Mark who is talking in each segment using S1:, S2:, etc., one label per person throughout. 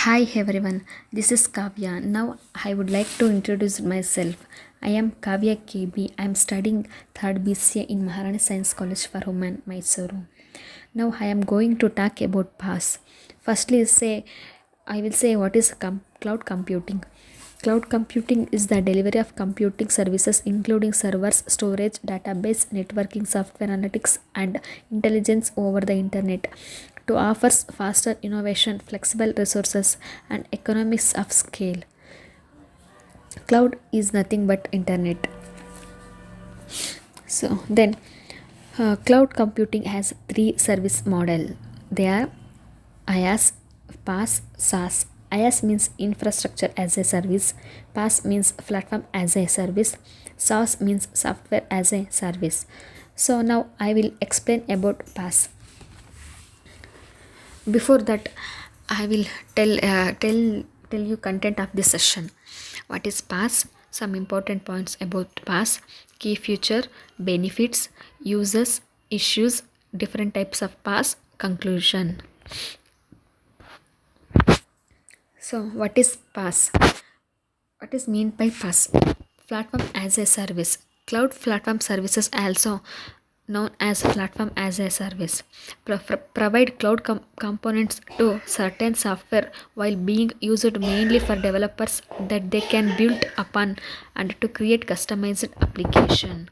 S1: Hi everyone, this is Kavya. Now I would like to introduce myself. I am Kavya KB. I am studying 3rd BCA in Maharani Science College for Women, Mysuru. Now I am going to talk about PaaS. Firstly, I will say what is cloud computing. Cloud computing is the delivery of computing services including servers, storage, database, networking, software analytics, and intelligence over the internet to offer faster innovation, flexible resources, and economics of scale. Cloud is nothing but internet. Cloud computing has three service model. They are IaaS, PaaS, SaaS. IaaS means infrastructure as a service. PaaS means platform as a service. SaaS means software as a service. So now I will explain about PaaS. Before that, I will tell you content of this session. What is PaaS? Some important points about PaaS: key feature, benefits, users, issues, different types of PaaS, conclusion. So, what is PaaS? What is meant by PaaS? Platform as a service. Cloud platform services, also known as platform as a service, provide cloud components to certain software while being used mainly for developers that they can build upon and to create customized application.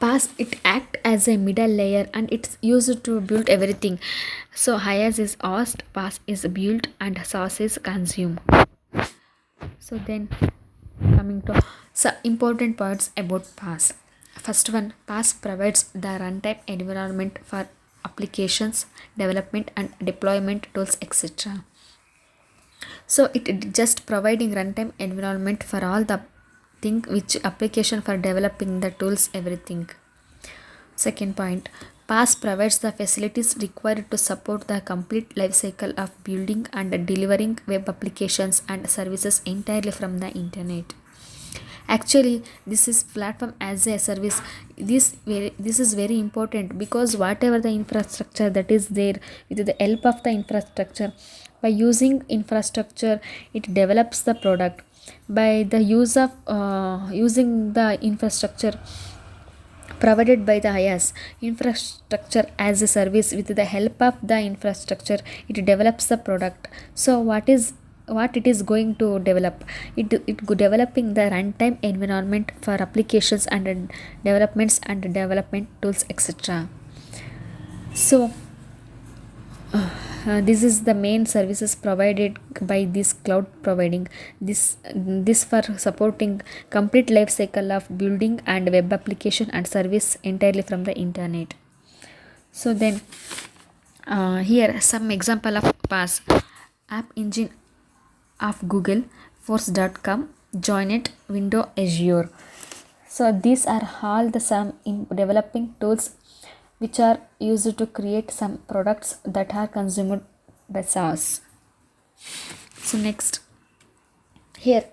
S1: PaaS it act as a middle layer and it's used to build everything. So IaaS is asked, PaaS is built, and SaaS is consumed. So then coming to some important parts about PaaS. First one, PaaS provides the runtime environment for applications, development and deployment tools, etc. So it just providing runtime environment for all the thing which application for developing the tools, everything. Second point, PaaS provides the facilities required to support the complete life cycle of building and delivering web applications and services entirely from the internet. Actually, this is platform as a service. This is very important because whatever the infrastructure that is there, with the help of the infrastructure, by using infrastructure, it develops the product. By the use of using the infrastructure provided by the IaaS, infrastructure as a service, with the help of the infrastructure, it develops the product. So what it is going to develop, it developing the runtime environment for applications and developments and development tools, etc. So this is the main services provided by this cloud, providing this for supporting complete life cycle of building and web application and service entirely from the internet. So then here some example of PaaS: App Engine of Google, Force.com, Joinet, Windows, Azure. So these are all the some in developing tools which are used to create some products that are consumed by SaaS. So next, here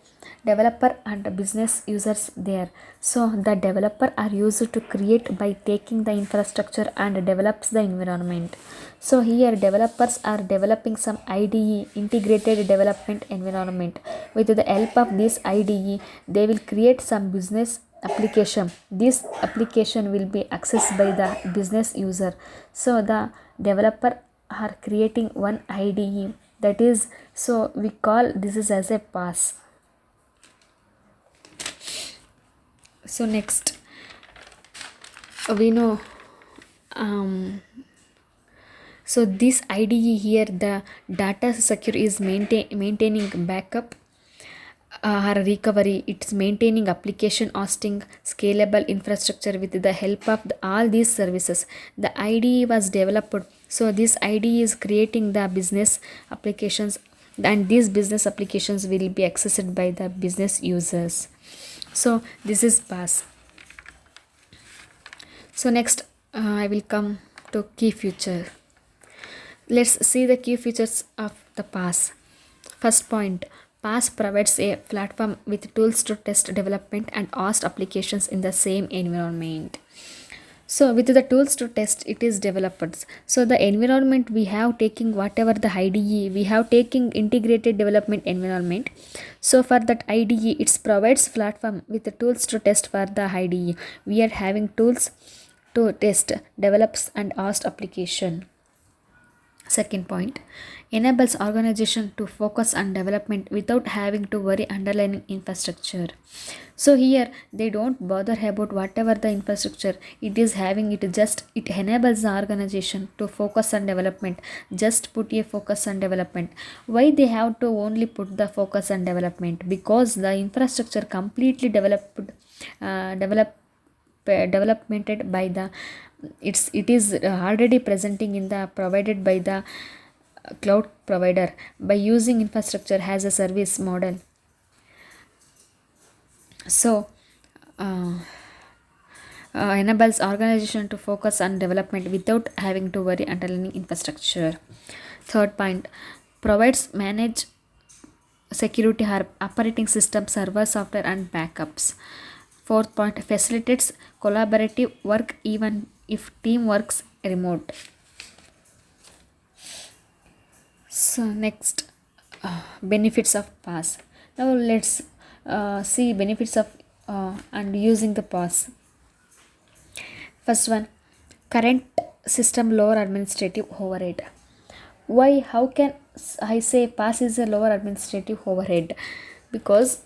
S1: developer and business users there. So the developer are used to create by taking the infrastructure and develops the environment. So here developers are developing some IDE, integrated development environment. With the help of this IDE, they will create some business application. This application will be accessed by the business user. So the developer are creating one IDE, that is, so we call this is as a PaaS. So next, we know so this IDE here, the data secure is maintaining backup or recovery. It's maintaining application hosting, scalable infrastructure with the help of all these services. The IDE was developed, so this IDE is creating the business applications, and these business applications will be accessed by the business users. So this is PaaS. So next, I will come to key feature. Let's see the key features of the PaaS. First point, PaaS provides a platform with tools to test development and host applications in the same environment. So with the tools to test it is developed. So the environment we have taking whatever the IDE we have taking integrated development environment. So for that IDE it provides platform with the tools to test for the IDE. We are having tools to test develops and host application. Second point, enables organization to focus on development without having to worry underlying infrastructure. So here they don't bother about whatever the infrastructure it is having, it just it enables the organization to focus on development. Just put a focus on development. Why they have to only put the focus on development? Because the infrastructure completely developmented by the it is already presenting in the provided by the cloud provider by using infrastructure as a service model. So uh, enables organization to focus on development without having to worry underlying infrastructure. Third point, provides manage security operating system, server software and backups. Fourth point, facilitates collaborative work even if team works remote. So next, benefits of PaaS. Now let's see benefits of and using the PaaS. First one, current system lower administrative overhead. Why? How can I say PaaS is a lower administrative overhead? Because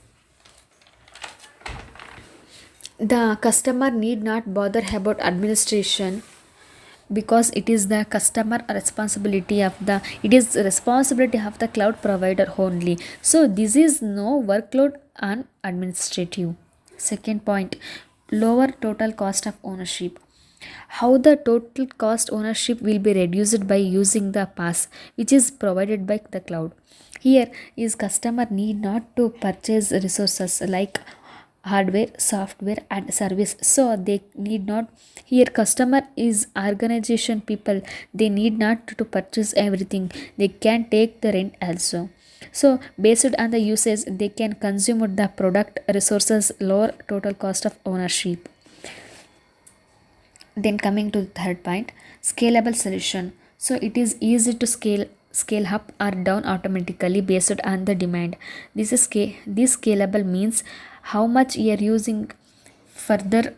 S1: the customer need not bother about administration, because it is the customer responsibility of the it is responsibility of the cloud provider only. So this is no workload on administrative. Second point, lower total cost of ownership. How the total cost ownership will be reduced by using the PaaS which is provided by the cloud. Here is customer need not to purchase resources like hardware, software and service. So they need not, here customer is organization people, they need not to purchase everything, they can take the rent also. So based on the usage they can consume the product resources, lower total cost of ownership. Then coming to the third point, scalable solution. So it is easy to scale up or down automatically based on the demand. This scalable means how much you are using. Further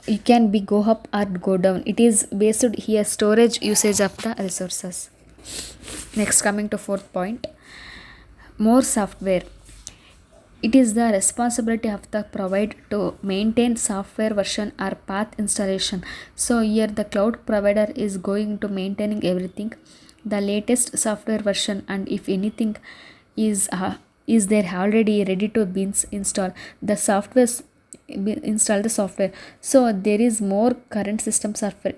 S1: you can be go up or go down. It is based here storage usage of the resources. Next, coming to fourth point, more software. It is the responsibility of the provider to maintain software version or path installation. So here the cloud provider is going to maintaining everything, the latest software version, and if anything is there already ready to be installed, the software install the software. So there is more current system software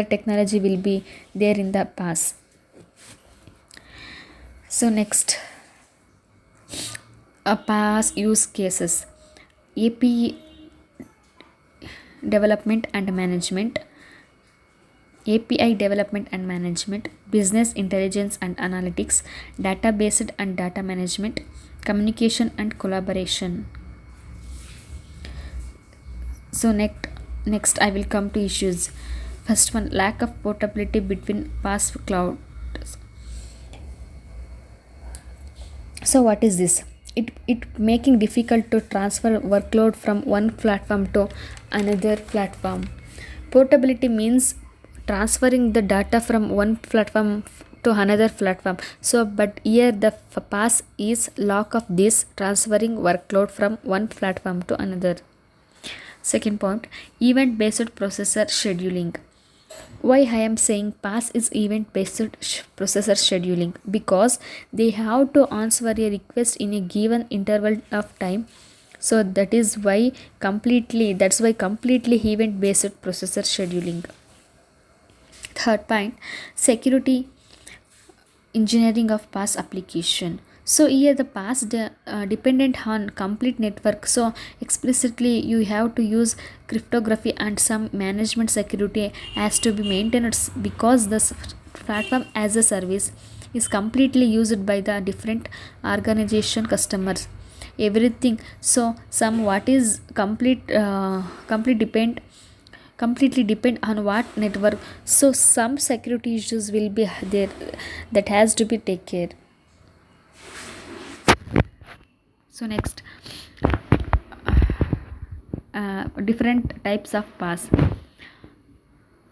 S1: technology will be there in the PaaS. So next, a PaaS use cases, API development and management, API development and management, business intelligence and analytics, database and data management, communication and collaboration. So next I will come to issues. First one, lack of portability between PaaS cloud. So what is this? It making difficult to transfer workload from one platform to another platform. Portability means transferring the data from one platform to another platform. So but here the PaaS is lack of this transferring workload from one platform to another. Second point, event based processor scheduling. Why I am saying PaaS is event based processor scheduling? Because they have to answer a request in a given interval of time. So that's why completely event based processor scheduling. Third point, security engineering of PaaS application. So here the PaaS dependent on complete network. So explicitly you have to use cryptography and some management security has to be maintained, because the platform as a service is completely used by the different organization customers. everything. So some what is completely depend on what network. So some security issues will be there, that has to be take care. So next, different types of pass.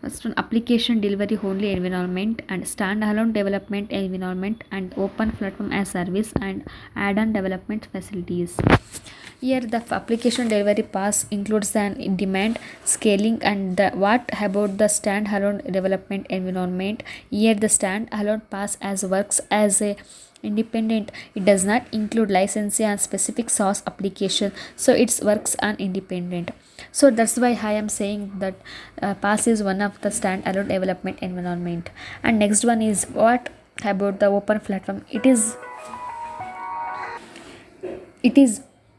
S1: First one, application delivery only environment and standalone development environment and open platform as service and add-on development facilities. Here the application delivery pass includes the demand scaling and the what about the standalone development environment. Here the standalone pass as works as a independent. It does not include licensing and specific source application, so it works on independent. So that's why I am saying that pass is one of the standalone development environment. And next one is what about the open platform. It is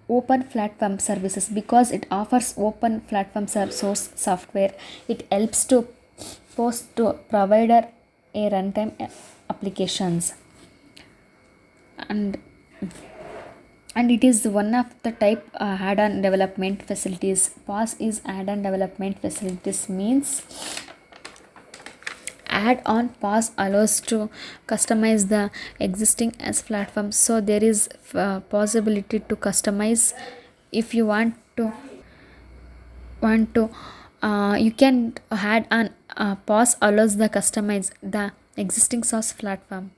S1: open platform services because it offers open platform source software. It helps to post to provider a runtime applications, and it is one of the type add-on development facilities. PaaS is add-on development facilities means add-on PaaS allows to customize the existing as platform. So there is possibility to customize. If you want to you can add on PaaS allows the customize the existing source platform.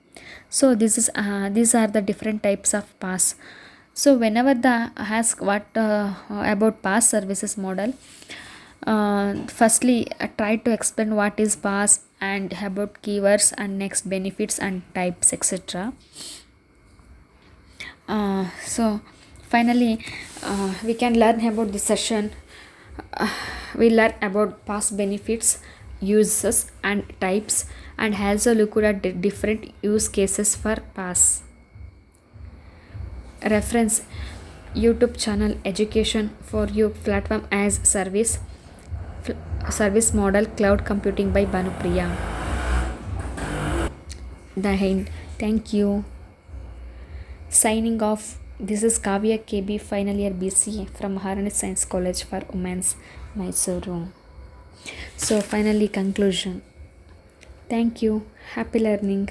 S1: So these are the different types of PaaS. So whenever the ask what about PaaS services model, firstly try to explain what is PaaS and about keywords and next benefits and types, etc. So finally we can learn about the session. We learn about PaaS benefits, uses and types, and also look at the different use cases for PaaS. Reference YouTube channel Education for You platform as service service model cloud computing by Banupriya. The end. Thank you. Signing off. This is Kavya KB, final year BCA from Maharani Science College for Women's, Mysuru. So finally conclusion. Thank you. Happy learning.